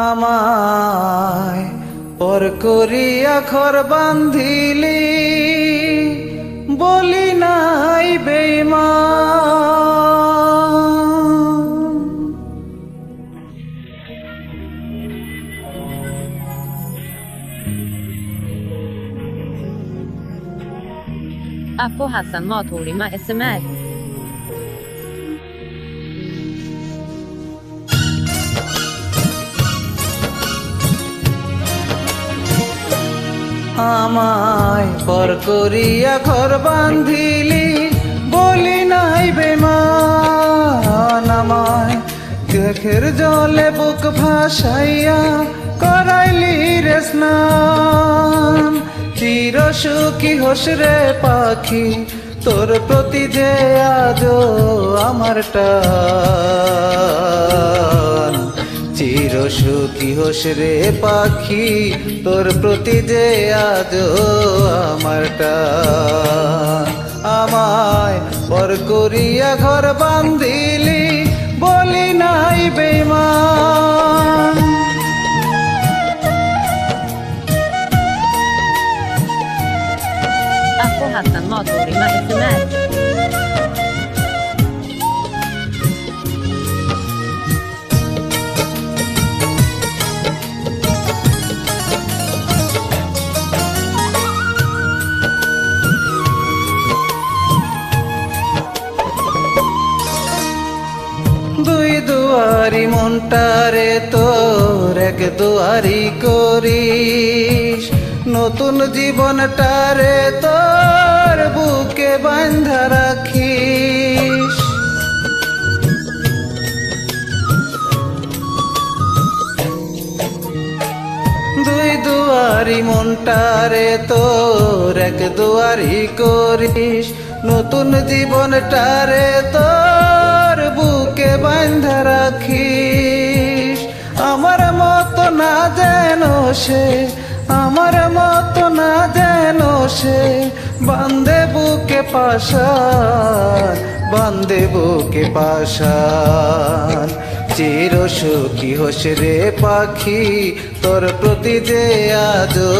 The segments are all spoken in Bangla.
আমায় পর করিয়া ঘর বান্ধিলি, বলি নাই বেঈমান। Apo Hassan Mathorima SMR. আমায় পর করিয়া ঘর বান্ধিলি, বলি নাই বেঈমান। আমায় চোখের জলে বুক ভাসাইয়া করাইলি রে স্নান। চির সুখী হোস রে পাখি, তোর প্রতি যে আজো আমার টান। চির সুখী হোস রে পাখি, তোর প্রতি যে আজো আমার টান। আমায় পর করিয়া ঘর বান্ধিলি, বলি নাই বেঈমান। Apo Hassan Mathorima SMR. দুই দুয়ারি মনটারে তোর এক দুয়ারি করিস, নতুন জীবনটারে তোর বুকে বাঁধা রাখিস। দুই দুয়ারি মনটারে তোর এক দুয়ারি করিস, নতুন জীবনটারে তোর বুকে বাঁধা রাখিস। আমার মতো না যেন সে, আমার মতো না যেন সে, বান্ধে বুকে পাশান, বান্ধে বুকে পাশান। চির সুখী হোস রে পাখি, তোর প্রতি যে আজো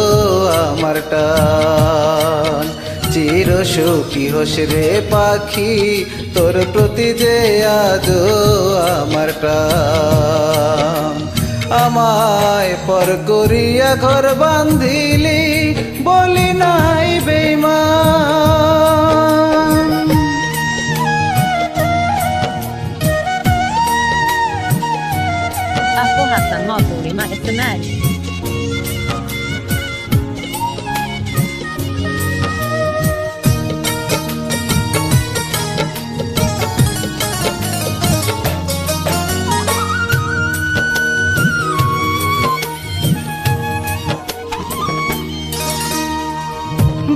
আমার টান। চির সুখী হোস রে পাখি, তোর প্রতি যে আজো আমার টান। আমায় পর করিয়া ঘর বান্ধিলি, বলি নাই বেঈমান। Apo Hassan Mathorima SMR.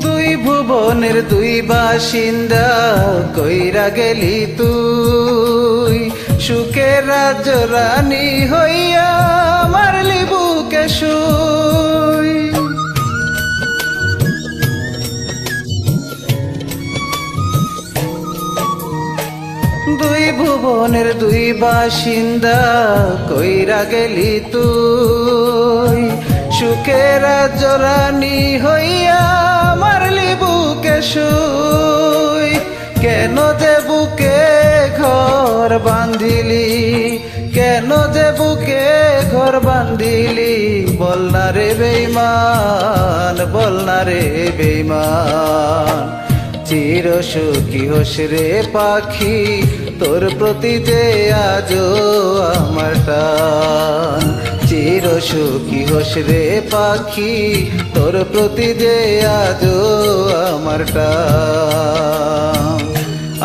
দুই ভুবনের দুই বাসিন্দা কইরা গেলি তুই, সুখের রাজ্য রানী হইয়া মারলি বুকে শুই। দুই ভুবনের দুই বাসিন্দা কইরা গেলি তুই, সুখের রাজ্য রানী হইয়া মারলি বুকে শুই। কেন যে বুকে ঘর বান্ধিলি, কেন যে বুকে ঘর বান্ধিলি, বল না রে বেঈমান, বল না রে বেঈমান। চির সুখী হোস রে পাখি, তোর প্রতি যে আজো আমার টান। চির সুখী হোস রে পাখি, তোর প্রতি যে আজো আমার টান।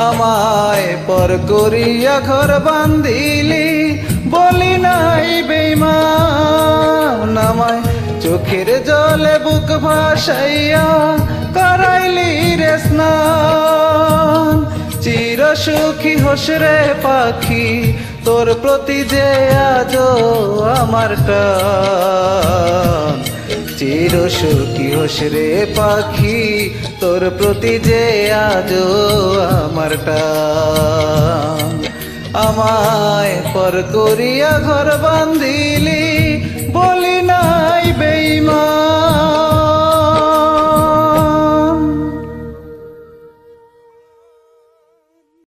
আমায় পর করিয়া ঘর বান্ধিলি, বলি নাই বেঈমান। আমায় চোখের জলে বুক ভাসাইয়া করাইলি রে স্নান। চির সুখী হোস রে পাখি, তোর প্রতি যে আজো আমার টান। চির সুখী হোস রে পাখি, তোর প্রতি যে আজো আমার টান। আমায় পর করিয়া ঘর বান্ধি